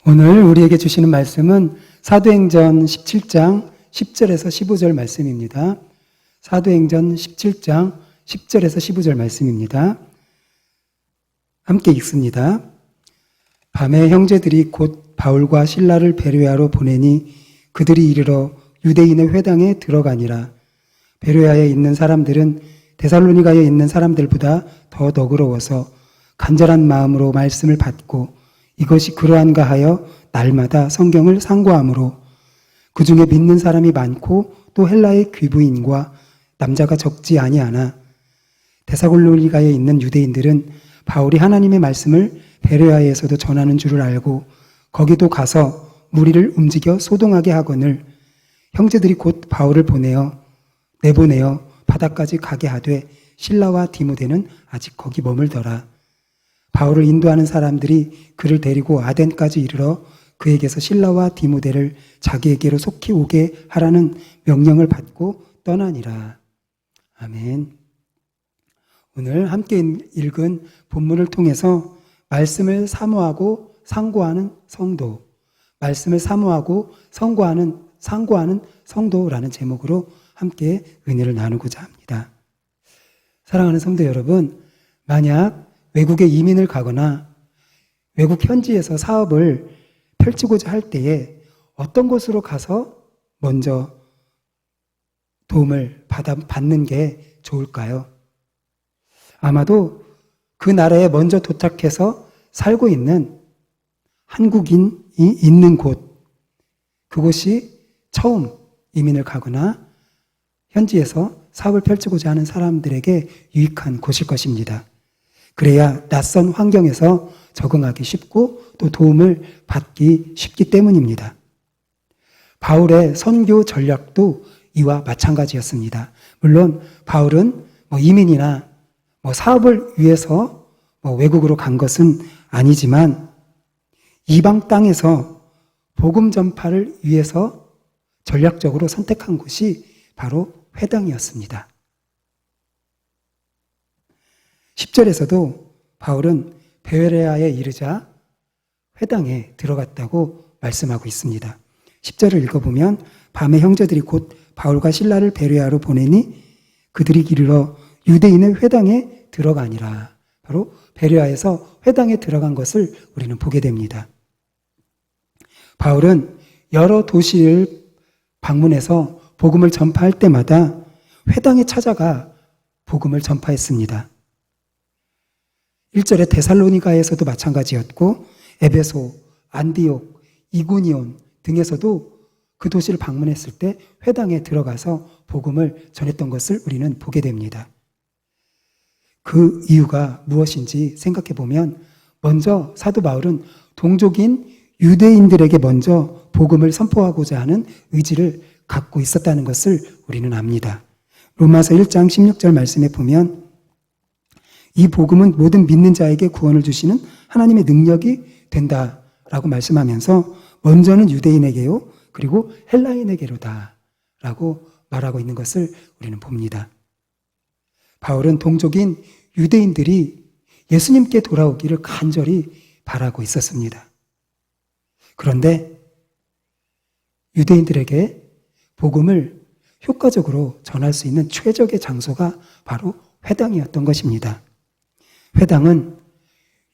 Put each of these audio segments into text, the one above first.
오늘 우리에게 주시는 말씀은 사도행전 17장 10절에서 15절 말씀입니다. 사도행전 17장 10절에서 15절 말씀입니다. 함께 읽습니다. 밤에 형제들이 곧 바울과 실라를 베레아로 보내니 그들이 이르러 유대인의 회당에 들어가니라. 베레아에 있는 사람들은 데살로니가에 있는 사람들보다 더 너그러워서 간절한 마음으로 말씀을 받고 이것이 그러한가 하여 날마다 성경을 상고하므로 그 중에 믿는 사람이 많고 또 헬라의 귀부인과 남자가 적지 아니하나 데살로니가에 있는 유대인들은 바울이 하나님의 말씀을 베레아에서도 전하는 줄을 알고 거기도 가서 무리를 움직여 소동하게 하거늘 형제들이 곧 바울을 내보내어 바다까지 가게 하되 실라와 디모데는 아직 거기 머물더라. 바울을 인도하는 사람들이 그를 데리고 아덴까지 이르러 그에게서 실라와 디모데를 자기에게로 속히 오게 하라는 명령을 받고 떠나니라. 아멘. 오늘 함께 읽은 본문을 통해서 말씀을 사모하고 상고하는 성도, 말씀을 사모하고 상고하는 성도라는 제목으로 함께 은혜를 나누고자 합니다. 사랑하는 성도 여러분, 만약 외국에 이민을 가거나 외국 현지에서 사업을 펼치고자 할 때에 어떤 곳으로 가서 먼저 도움을 받는 게 좋을까요? 아마도 그 나라에 먼저 도착해서 살고 있는 한국인이 있는 곳, 그곳이 처음 이민을 가거나 현지에서 사업을 펼치고자 하는 사람들에게 유익한 곳일 것입니다. 그래야 낯선 환경에서 적응하기 쉽고 또 도움을 받기 쉽기 때문입니다. 바울의 선교 전략도 이와 마찬가지였습니다. 물론 바울은 이민이나 사업을 위해서 외국으로 간 것은 아니지만 이방 땅에서 복음 전파를 위해서 전략적으로 선택한 곳이 바로 회당이었습니다. 10절에서도 바울은 베레아에 이르자 회당에 들어갔다고 말씀하고 있습니다. 10절을 읽어보면 밤에 형제들이 곧 바울과 실라를 베레아로 보내니 그들이 이르러 유대인의 회당에 들어가니라. 바로 베레아에서 회당에 들어간 것을 우리는 보게 됩니다. 바울은 여러 도시를 방문해서 복음을 전파할 때마다 회당에 찾아가 복음을 전파했습니다. 1절에 데살로니가에서도 마찬가지였고 에베소, 안디옥, 이고니온 등에서도 그 도시를 방문했을 때 회당에 들어가서 복음을 전했던 것을 우리는 보게 됩니다. 그 이유가 무엇인지 생각해 보면 먼저 사도 바울은 동족인 유대인들에게 먼저 복음을 선포하고자 하는 의지를 갖고 있었다는 것을 우리는 압니다. 로마서 1장 16절 말씀에 보면 이 복음은 모든 믿는 자에게 구원을 주시는 하나님의 능력이 된다라고 말씀하면서 먼저는 유대인에게요, 그리고 헬라인에게로다 라고 말하고 있는 것을 우리는 봅니다. 바울은 동족인 유대인들이 예수님께 돌아오기를 간절히 바라고 있었습니다. 그런데 유대인들에게 복음을 효과적으로 전할 수 있는 최적의 장소가 바로 회당이었던 것입니다. 회당은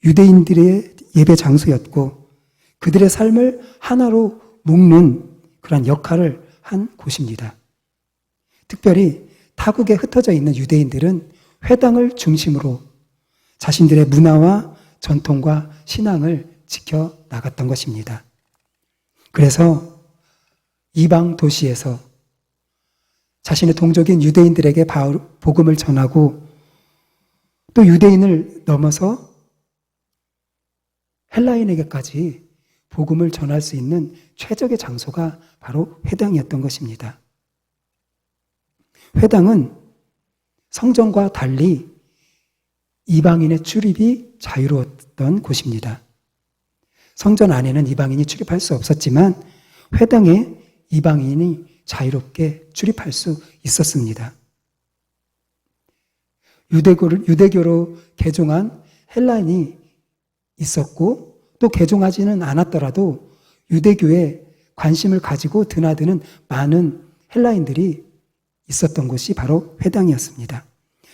유대인들의 예배 장소였고 그들의 삶을 하나로 묶는 그런 역할을 한 곳입니다. 특별히 타국에 흩어져 있는 유대인들은 회당을 중심으로 자신들의 문화와 전통과 신앙을 지켜 나갔던 것입니다. 그래서 이방 도시에서 자신의 동족인 유대인들에게 복음을 전하고 또 유대인을 넘어서 헬라인에게까지 복음을 전할 수 있는 최적의 장소가 바로 회당이었던 것입니다. 회당은 성전과 달리 이방인의 출입이 자유로웠던 곳입니다. 성전 안에는 이방인이 출입할 수 없었지만 회당에 이방인이 자유롭게 출입할 수 있었습니다. 유대교로 개종한 헬라인이 있었고 또 개종하지는 않았더라도 유대교에 관심을 가지고 드나드는 많은 헬라인들이 있었던 곳이 바로 회당이었습니다.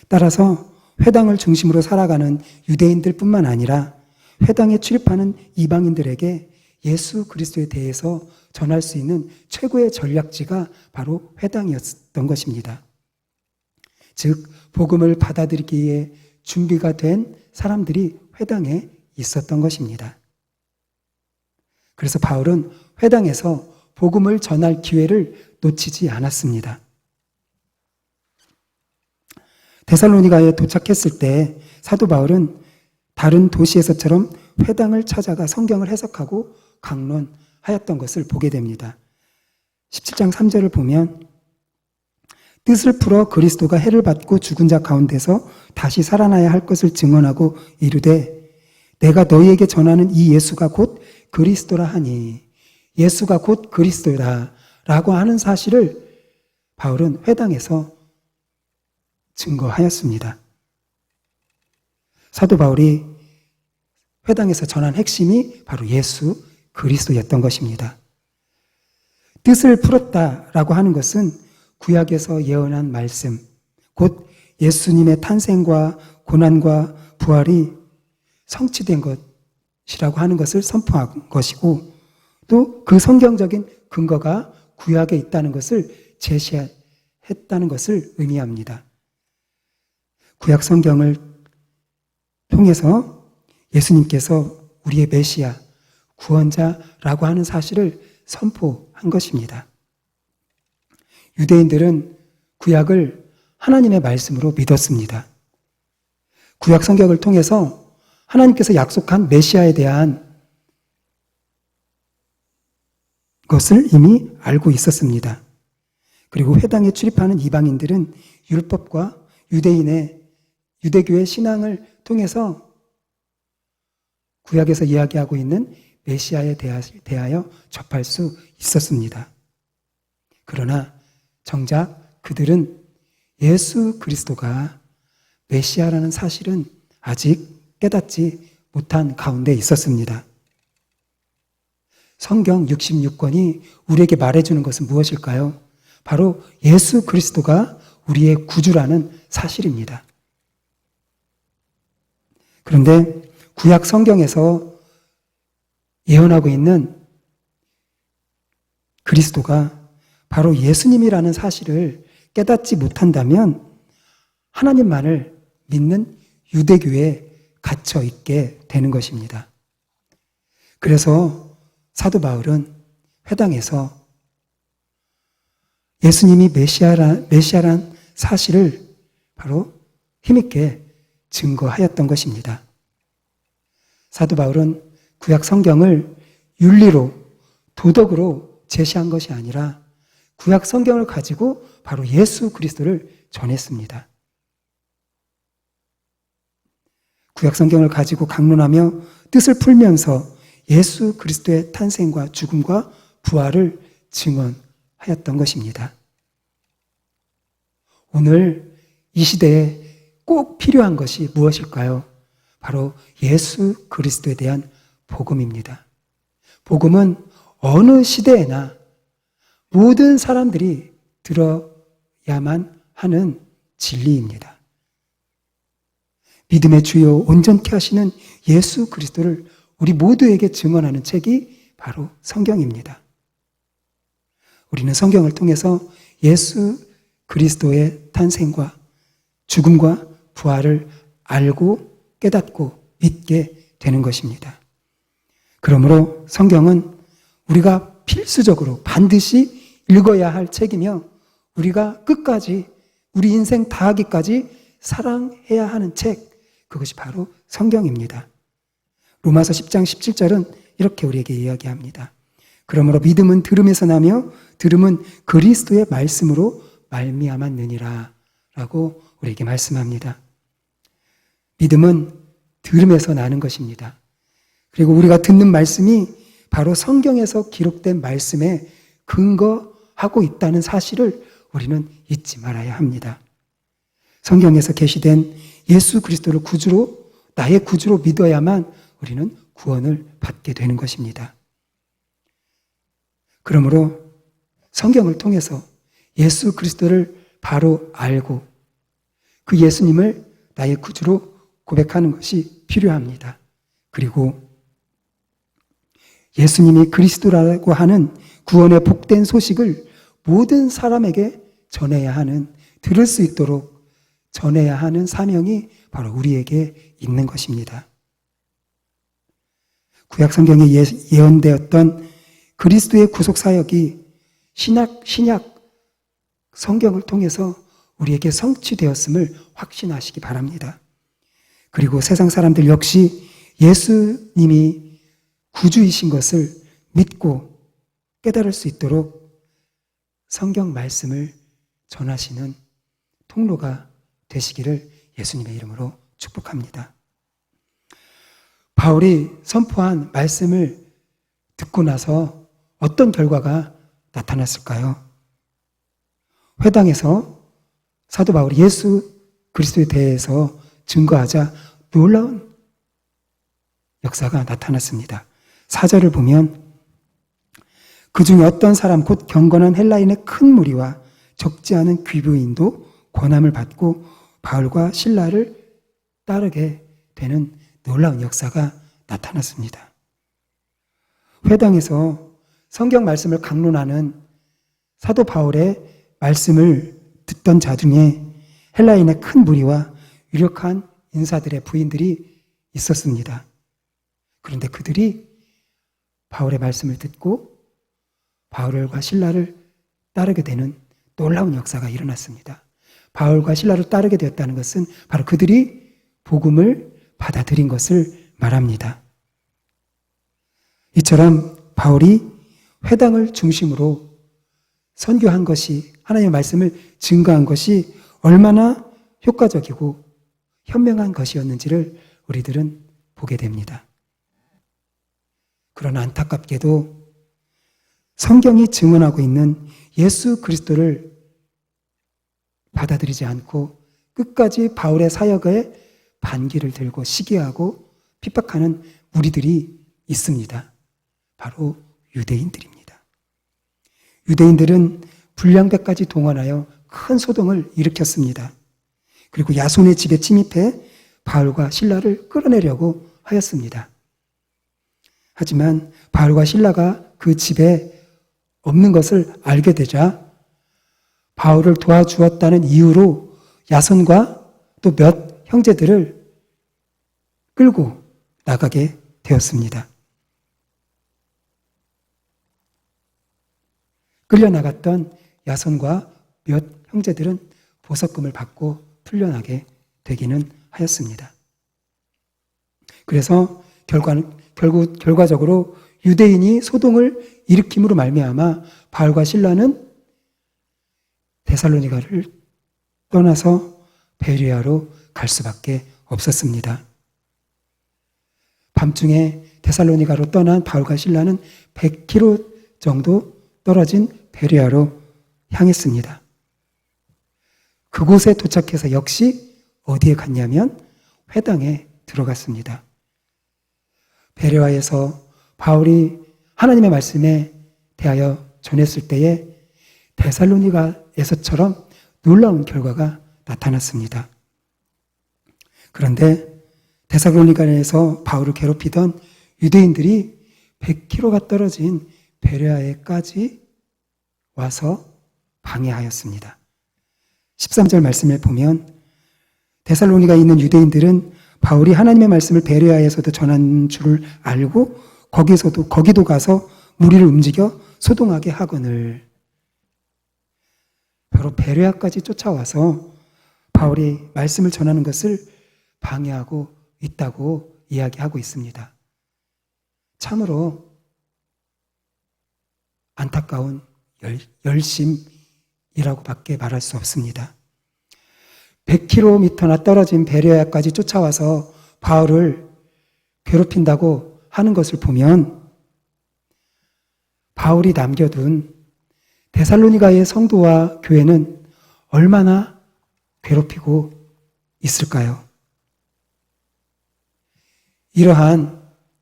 따라서 회당을 중심으로 살아가는 유대인들 뿐만 아니라 회당에 출입하는 이방인들에게 예수 그리스도에 대해서 전할 수 있는 최고의 전략지가 바로 회당이었던 것입니다. 즉, 복음을 받아들이기에 준비가 된 사람들이 회당에 있었던 것입니다. 그래서 바울은 회당에서 복음을 전할 기회를 놓치지 않았습니다. 데살로니가에 도착했을 때 사도 바울은 다른 도시에서처럼 회당을 찾아가 성경을 해석하고 강론하였던 것을 보게 됩니다. 17장 3절을 보면 뜻을 풀어 그리스도가 해를 받고 죽은 자 가운데서 다시 살아나야 할 것을 증언하고 이르되 내가 너희에게 전하는 이 예수가 곧 그리스도라 하니 예수가 곧 그리스도라 라고 하는 사실을 바울은 회당에서 증거하였습니다. 사도 바울이 회당에서 전한 핵심이 바로 예수 그리스도였던 것입니다. 뜻을 풀었다라고 하는 것은 구약에서 예언한 말씀, 곧 예수님의 탄생과 고난과 부활이 성취된 것이라고 하는 것을 선포한 것이고 또 그 성경적인 근거가 구약에 있다는 것을 제시했다는 것을 의미합니다. 구약 성경을 통해서 예수님께서 우리의 메시아, 구원자라고 하는 사실을 선포한 것입니다. 유대인들은 구약을 하나님의 말씀으로 믿었습니다. 구약 성경을 통해서 하나님께서 약속한 메시아에 대한 것을 이미 알고 있었습니다. 그리고 회당에 출입하는 이방인들은 율법과 유대교의 신앙을 통해서 구약에서 이야기하고 있는 메시아에 대하여 접할 수 있었습니다. 그러나 정작 그들은 예수 그리스도가 메시아라는 사실은 아직 깨닫지 못한 가운데 있었습니다. 성경 66권이 우리에게 말해주는 것은 무엇일까요? 바로 예수 그리스도가 우리의 구주라는 사실입니다. 그런데 구약 성경에서 예언하고 있는 그리스도가 바로 예수님이라는 사실을 깨닫지 못한다면 하나님만을 믿는 유대교에 갇혀 있게 되는 것입니다. 그래서 사도 바울은 회당에서 예수님이 메시아란 사실을 바로 힘있게 증거하였던 것입니다. 사도 바울은 구약 성경을 윤리로, 도덕으로 제시한 것이 아니라 구약 성경을 가지고 바로 예수 그리스도를 전했습니다. 구약 성경을 가지고 강론하며 뜻을 풀면서 예수 그리스도의 탄생과 죽음과 부활을 증언하였던 것입니다. 오늘 이 시대에 꼭 필요한 것이 무엇일까요? 바로 예수 그리스도에 대한 복음입니다. 복음은 어느 시대에나 모든 사람들이 들어야만 하는 진리입니다. 믿음의 주요 온전케 하시는 예수 그리스도를 우리 모두에게 증언하는 책이 바로 성경입니다. 우리는 성경을 통해서 예수 그리스도의 탄생과 죽음과 부활을 알고 깨닫고 믿게 되는 것입니다. 그러므로 성경은 우리가 필수적으로 반드시 읽어야 할 책이며 우리가 끝까지 우리 인생 다하기까지 사랑해야 하는 책, 그것이 바로 성경입니다. 로마서 10장 17절은 이렇게 우리에게 이야기합니다. 그러므로 믿음은 들음에서 나며 들음은 그리스도의 말씀으로 말미암았느니라 라고 우리에게 말씀합니다. 믿음은 들음에서 나는 것입니다. 그리고 우리가 듣는 말씀이 바로 성경에서 기록된 말씀에 근거하고 있다는 사실을 우리는 잊지 말아야 합니다. 성경에서 계시된 예수 그리스도를 나의 구주로 믿어야만 우리는 구원을 받게 되는 것입니다. 그러므로 성경을 통해서 예수 그리스도를 바로 알고 그 예수님을 나의 구주로 고백하는 것이 필요합니다. 그리고 예수님이 그리스도라고 하는 구원의 복된 소식을 모든 사람에게 전해야 하는, 들을 수 있도록 전해야 하는 사명이 바로 우리에게 있는 것입니다. 구약 성경에 예언되었던 그리스도의 구속 사역이 신약 성경을 통해서 우리에게 성취되었음을 확신하시기 바랍니다. 그리고 세상 사람들 역시 예수님이 구주이신 것을 믿고 깨달을 수 있도록 성경 말씀을 전하시는 통로가 되시기를 예수님의 이름으로 축복합니다. 바울이 선포한 말씀을 듣고 나서 어떤 결과가 나타났을까요? 회당에서 사도 바울이 예수 그리스도에 대해서 증거하자 놀라운 역사가 나타났습니다. 4절을 보면 그 중에 어떤 사람 곧 경건한 헬라인의 큰 무리와 적지 않은 귀부인도 권함을 받고 바울과 실라를 따르게 되는 놀라운 역사가 나타났습니다. 회당에서 성경 말씀을 강론하는 사도 바울의 말씀을 듣던 자 중에 헬라인의 큰 무리와 유력한 인사들의 부인들이 있었습니다. 그런데 그들이 바울의 말씀을 듣고 바울과 실라를 따르게 되는 놀라운 역사가 일어났습니다. 바울과 실라를 따르게 되었다는 것은 바로 그들이 복음을 받아들인 것을 말합니다. 이처럼 바울이 회당을 중심으로 선교한 것이, 하나님의 말씀을 증거한 것이 얼마나 효과적이고 현명한 것이었는지를 우리들은 보게 됩니다. 그러나 안타깝게도 성경이 증언하고 있는 예수 그리스도를 받아들이지 않고 끝까지 바울의 사역에 반기를 들고 시기하고 핍박하는 무리들이 있습니다. 바로 유대인들입니다. 유대인들은 불량배까지 동원하여 큰 소동을 일으켰습니다. 그리고 야손의 집에 침입해 바울과 실라를 끌어내려고 하였습니다. 하지만 바울과 실라가 그 집에 없는 것을 알게 되자 바울을 도와주었다는 이유로 야손과 또 몇 형제들을 끌고 나가게 되었습니다. 끌려나갔던 야손과 몇 형제들은 보석금을 받고 풀려나게 되기는 하였습니다. 그래서 결과적으로 유대인이 소동을 일으킴으로 말미암아 바울과 실라는 데살로니가를 떠나서 베레아로 갈 수밖에 없었습니다. 밤중에 데살로니가로 떠난 바울과 실라는 100km 정도 떨어진 베레아로 향했습니다. 그곳에 도착해서 역시 어디에 갔냐면 회당에 들어갔습니다. 베레아에서 바울이 하나님의 말씀에 대하여 전했을 때에 데살로니가에서처럼 놀라운 결과가 나타났습니다. 그런데 데살로니가에서 바울을 괴롭히던 유대인들이 100km가 떨어진 베레아에까지 와서 방해하였습니다. 13절 말씀을 보면 데살로니가에 있는 유대인들은 바울이 하나님의 말씀을 베레아에서도 전한 줄을 알고 거기도 가서 무리를 움직여 소동하게 하거늘. 바로 베레아까지 쫓아와서 바울이 말씀을 전하는 것을 방해하고 있다고 이야기하고 있습니다. 참으로 안타까운 열심이라고밖에 말할 수 없습니다. 100km나 떨어진 베레아까지 쫓아와서 바울을 괴롭힌다고 하는 것을 보면 바울이 남겨둔 데살로니가의 성도와 교회는 얼마나 괴롭히고 있을까요? 이러한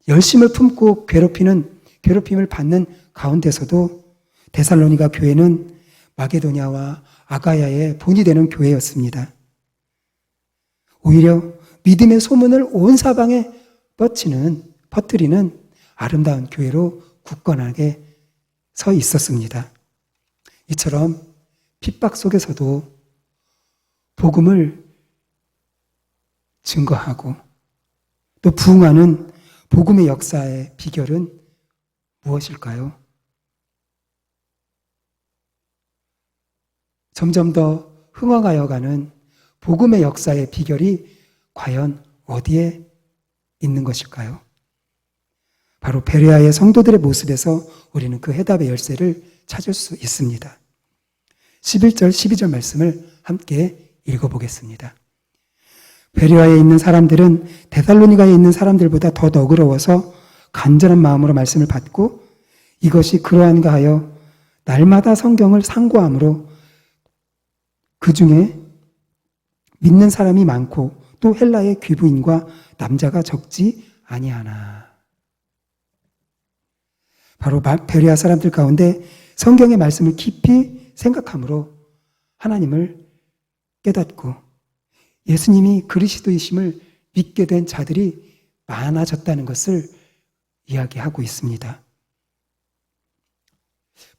열심을 품고 괴롭힘을 받는 가운데서도 데살로니가 교회는 마게도냐와 아가야의 본이 되는 교회였습니다. 오히려 믿음의 소문을 온 사방에 퍼뜨리는 아름다운 교회로 굳건하게 서 있었습니다. 이처럼 핍박 속에서도 복음을 증거하고 또 부흥하는 복음의 역사의 비결은 무엇일까요? 점점 더 흥황하여 가는 복음의 역사의 비결이 과연 어디에 있는 것일까요? 바로 베레아의 성도들의 모습에서 우리는 그 해답의 열쇠를 찾을 수 있습니다. 11절, 12절 말씀을 함께 읽어보겠습니다. 베레아에 있는 사람들은 데살로니가에 있는 사람들보다 더 너그러워서 간절한 마음으로 말씀을 받고 이것이 그러한가 하여 날마다 성경을 상고함으로 그 중에 믿는 사람이 많고 또 헬라의 귀부인과 남자가 적지 아니하나. 바로 베레아 사람들 가운데 성경의 말씀을 깊이 생각함으로 하나님을 깨닫고 예수님이 그리스도이심을 믿게 된 자들이 많아졌다는 것을 이야기하고 있습니다.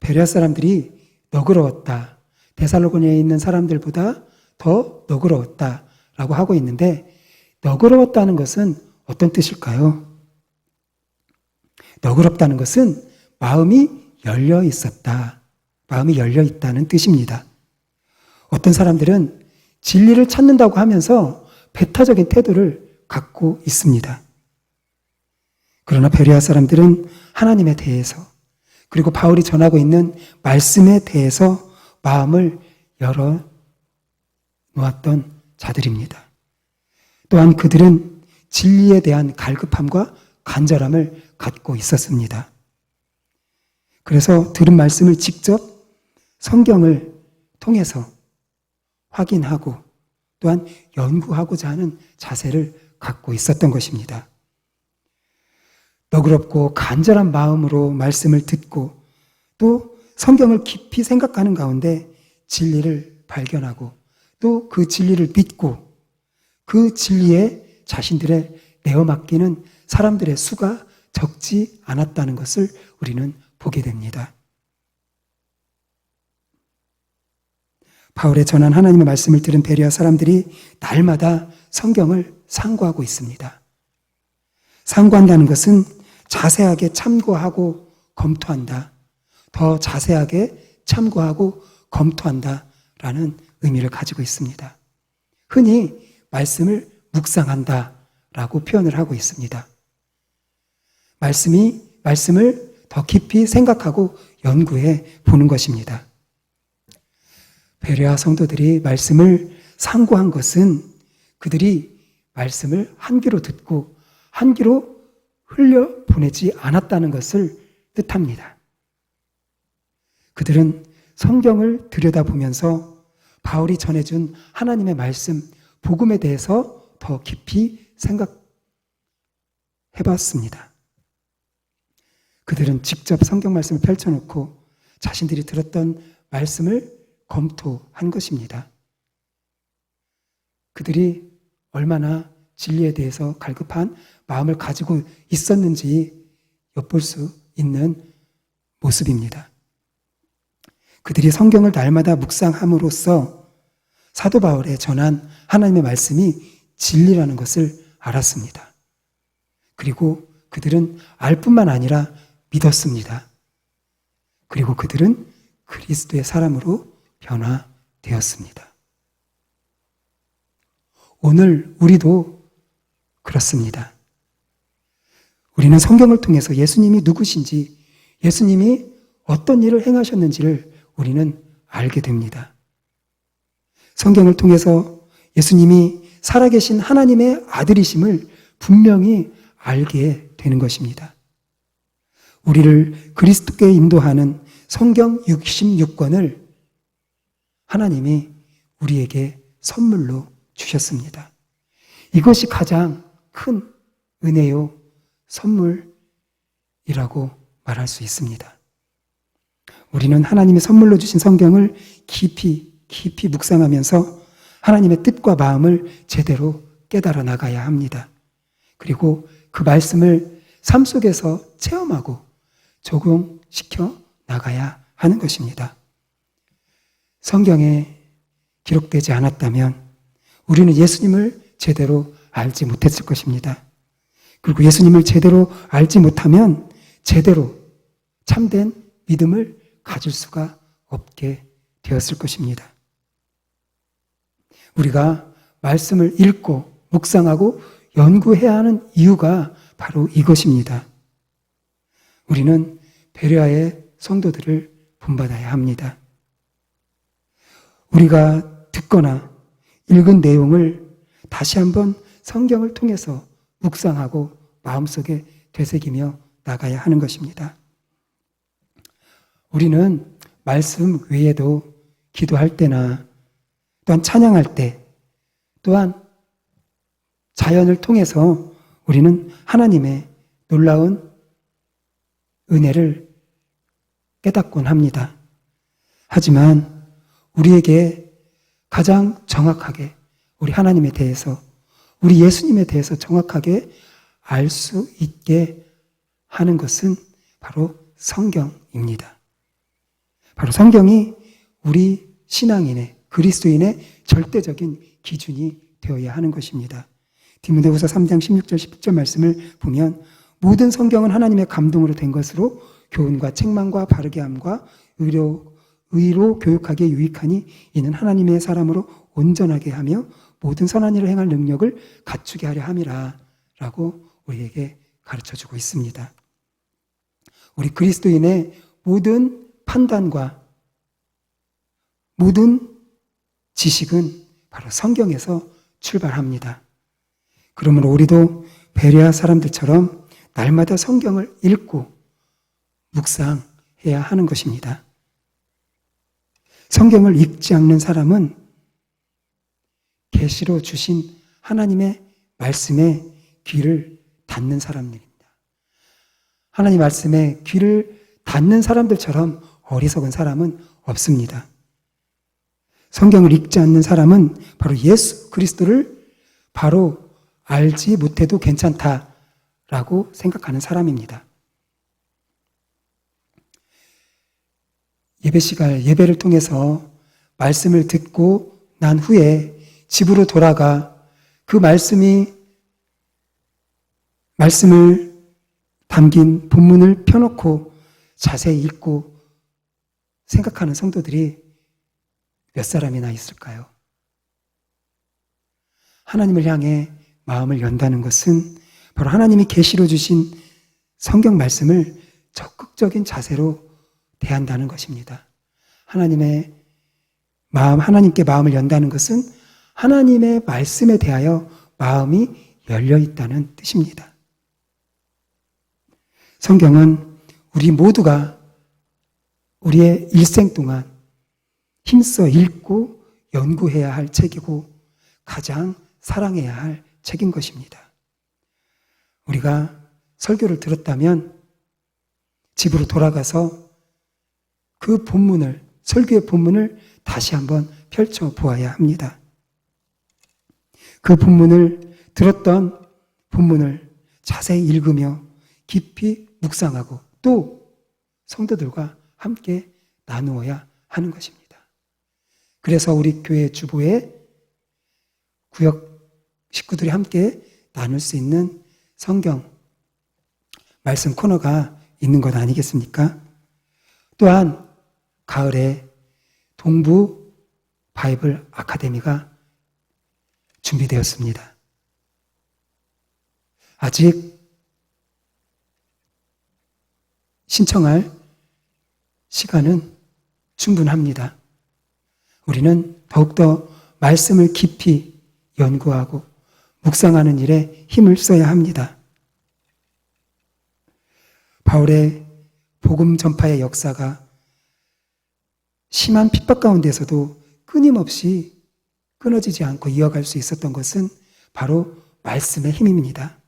베레아 사람들이 너그러웠다. 데살로니가에 있는 사람들보다 더 너그러웠다라고 하고 있는데 너그러웠다는 것은 어떤 뜻일까요? 너그럽다는 것은 마음이 열려 있었다. 마음이 열려 있다는 뜻입니다. 어떤 사람들은 진리를 찾는다고 하면서 배타적인 태도를 갖고 있습니다. 그러나 베레아 사람들은 하나님에 대해서 그리고 바울이 전하고 있는 말씀에 대해서 마음을 열어 놓았던 자들입니다. 또한 그들은 진리에 대한 갈급함과 간절함을 갖고 있었습니다. 그래서 들은 말씀을 직접 성경을 통해서 확인하고 또한 연구하고자 하는 자세를 갖고 있었던 것입니다. 너그럽고 간절한 마음으로 말씀을 듣고 또 성경을 깊이 생각하는 가운데 진리를 발견하고 또 그 진리를 믿고 그 진리에 자신들의 내어 맡기는 사람들의 수가 적지 않았다는 것을 우리는 보게 됩니다. 바울의 전한 하나님의 말씀을 들은 베레아 사람들이 날마다 성경을 상고하고 있습니다. 상고한다는 것은 자세하게 참고하고 검토한다. 더 자세하게 참고하고 검토한다라는 의미를 가지고 있습니다. 흔히 말씀을 묵상한다라고 표현을 하고 있습니다. 말씀을 더 깊이 생각하고 연구해 보는 것입니다. 베레아 성도들이 말씀을 상고한 것은 그들이 말씀을 한 귀로 듣고 한 귀로 흘려 보내지 않았다는 것을 뜻합니다. 그들은 성경을 들여다보면서 바울이 전해준 하나님의 말씀, 복음에 대해서 더 깊이 생각해봤습니다. 그들은 직접 성경 말씀을 펼쳐놓고 자신들이 들었던 말씀을 검토한 것입니다. 그들이 얼마나 진리에 대해서 갈급한 마음을 가지고 있었는지 엿볼 수 있는 모습입니다. 그들이 성경을 날마다 묵상함으로써 사도 바울의 전한 하나님의 말씀이 진리라는 것을 알았습니다. 그리고 그들은 알 뿐만 아니라 믿었습니다. 그리고 그들은 그리스도의 사람으로 변화되었습니다. 오늘 우리도 그렇습니다. 우리는 성경을 통해서 예수님이 누구신지, 예수님이 어떤 일을 행하셨는지를 우리는 알게 됩니다. 성경을 통해서 예수님이 살아계신 하나님의 아들이심을 분명히 알게 되는 것입니다. 우리를 그리스도께 인도하는 성경 66권을 하나님이 우리에게 선물로 주셨습니다. 이것이 가장 큰 은혜요, 선물입니다. 말할 수 있습니다. 우리는 하나님의 선물로 주신 성경을 깊이 묵상하면서 하나님의 뜻과 마음을 제대로 깨달아 나가야 합니다. 그리고 그 말씀을 삶 속에서 체험하고 적용시켜 나가야 하는 것입니다. 성경에 기록되지 않았다면 우리는 예수님을 제대로 알지 못했을 것입니다. 그리고 예수님을 제대로 알지 못하면 제대로 참된 믿음을 가질 수가 없게 되었을 것입니다. 우리가 말씀을 읽고 묵상하고 연구해야 하는 이유가 바로 이것입니다. 우리는 베레아의 성도들을 본받아야 합니다. 우리가 듣거나 읽은 내용을 다시 한번 성경을 통해서 묵상하고 마음속에 되새기며 나가야 하는 것입니다. 우리는 말씀 외에도 기도할 때나 또한 찬양할 때 또한 자연을 통해서 우리는 하나님의 놀라운 은혜를 깨닫곤 합니다. 하지만 우리에게 가장 정확하게 우리 하나님에 대해서 우리 예수님에 대해서 정확하게 알 수 있게 하는 것은 바로 성경입니다. 바로 성경이 우리 신앙인의 그리스도인의 절대적인 기준이 되어야 하는 것입니다. 디모데후서 3장 16절 17절 말씀을 보면 모든 성경은 하나님의 감동으로 된 것으로 교훈과 책망과 바르게 함과 의로 교육하기에 유익하니 이는 하나님의 사람으로 온전하게 하며 모든 선한 일을 행할 능력을 갖추게 하려 함이라 라고 우리에게 가르쳐주고 있습니다. 우리 그리스도인의 모든 판단과 모든 지식은 바로 성경에서 출발합니다. 그러므로 우리도 베레아 사람들처럼 날마다 성경을 읽고 묵상해야 하는 것입니다. 성경을 읽지 않는 사람은 계시로 주신 하나님의 말씀에 귀를 닫는 사람들입니다. 하나님 말씀에 귀를 닫는 사람들처럼 어리석은 사람은 없습니다. 성경을 읽지 않는 사람은 바로 예수 그리스도를 바로 알지 못해도 괜찮다라고 생각하는 사람입니다. 예배 시간, 예배를 통해서 말씀을 듣고 난 후에 집으로 돌아가 그 말씀을 담긴 본문을 펴놓고 자세히 읽고 생각하는 성도들이 몇 사람이나 있을까요? 하나님을 향해 마음을 연다는 것은 바로 하나님이 계시로 주신 성경 말씀을 적극적인 자세로 대한다는 것입니다. 하나님께 마음을 연다는 것은 하나님의 말씀에 대하여 마음이 열려 있다는 뜻입니다. 성경은 우리 모두가 우리의 일생 동안 힘써 읽고 연구해야 할 책이고 가장 사랑해야 할 책인 것입니다. 우리가 설교를 들었다면 집으로 돌아가서 그 본문을, 설교의 본문을 다시 한번 펼쳐 보아야 합니다. 그 본문을, 들었던 본문을 자세히 읽으며 깊이 묵상하고 또 성도들과 함께 나누어야 하는 것입니다. 그래서 우리 교회 주보에 구역 식구들이 함께 나눌 수 있는 성경 말씀 코너가 있는 것 아니겠습니까? 또한 가을에 동부 바이블 아카데미가 준비되었습니다. 아직 신청할 시간은 충분합니다. 우리는 더욱더 말씀을 깊이 연구하고 묵상하는 일에 힘을 써야 합니다. 바울의 복음 전파의 역사가 심한 핍박 가운데서도 끊임없이 끊어지지 않고 이어갈 수 있었던 것은 바로 말씀의 힘입니다.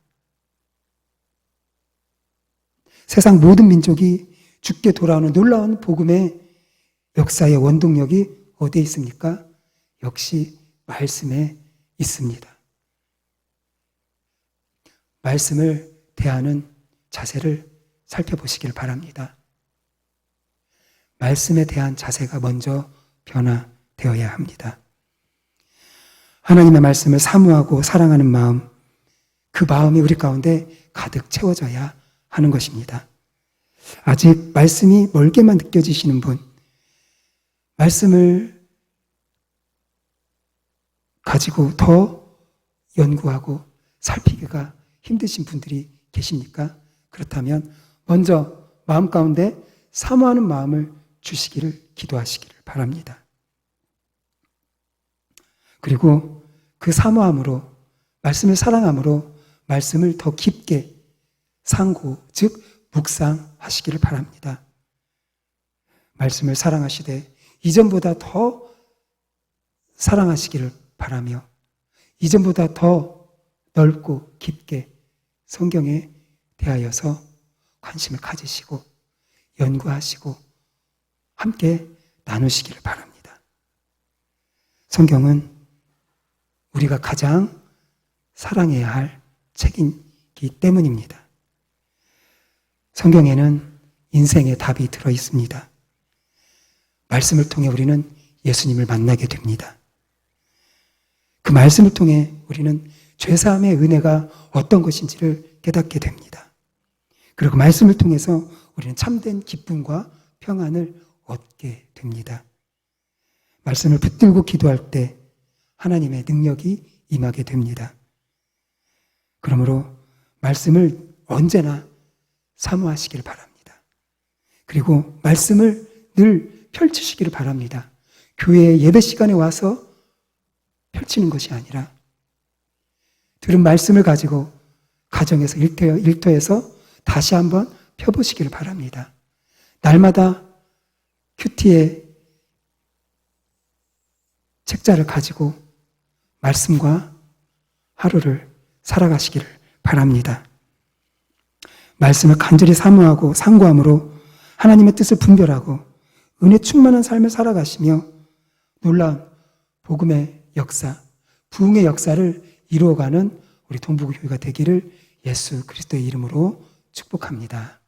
세상 모든 민족이 주께 돌아오는 놀라운 복음의 역사의 원동력이 어디에 있습니까? 역시 말씀에 있습니다. 말씀을 대하는 자세를 살펴보시길 바랍니다. 말씀에 대한 자세가 먼저 변화되어야 합니다. 하나님의 말씀을 사모하고 사랑하는 마음, 그 마음이 우리 가운데 가득 채워져야 하는 것입니다. 아직 말씀이 멀게만 느껴지시는 분, 말씀을 가지고 더 연구하고 살피기가 힘드신 분들이 계십니까? 그렇다면 먼저 마음 가운데 사모하는 마음을 주시기를 기도하시기를 바랍니다. 그리고 그 사모함으로, 말씀을 사랑함으로 말씀을 더 깊게 상고, 즉 묵상하시기를 바랍니다. 말씀을 사랑하시되 이전보다 더 사랑하시기를 바라며 이전보다 더 넓고 깊게 성경에 대하여서 관심을 가지시고 연구하시고 함께 나누시기를 바랍니다. 성경은 우리가 가장 사랑해야 할 책이기 때문입니다. 성경에는 인생의 답이 들어 있습니다. 말씀을 통해 우리는 예수님을 만나게 됩니다. 그 말씀을 통해 우리는 죄사함의 은혜가 어떤 것인지를 깨닫게 됩니다. 그리고 말씀을 통해서 우리는 참된 기쁨과 평안을 얻게 됩니다. 말씀을 붙들고 기도할 때 하나님의 능력이 임하게 됩니다. 그러므로 말씀을 언제나 사모하시기를 바랍니다. 그리고 말씀을 늘 펼치시기를 바랍니다. 교회 예배 시간에 와서 펼치는 것이 아니라 들은 말씀을 가지고 가정에서 일터에서 다시 한번 펴보시기를 바랍니다. 날마다 큐티의 책자를 가지고 말씀과 하루를 살아가시기를 바랍니다. 말씀을 간절히 사모하고 상고함으로 하나님의 뜻을 분별하고 은혜 충만한 삶을 살아가시며 놀라운 복음의 역사, 부흥의 역사를 이루어가는 우리 동부교회가 되기를 예수 그리스도의 이름으로 축복합니다.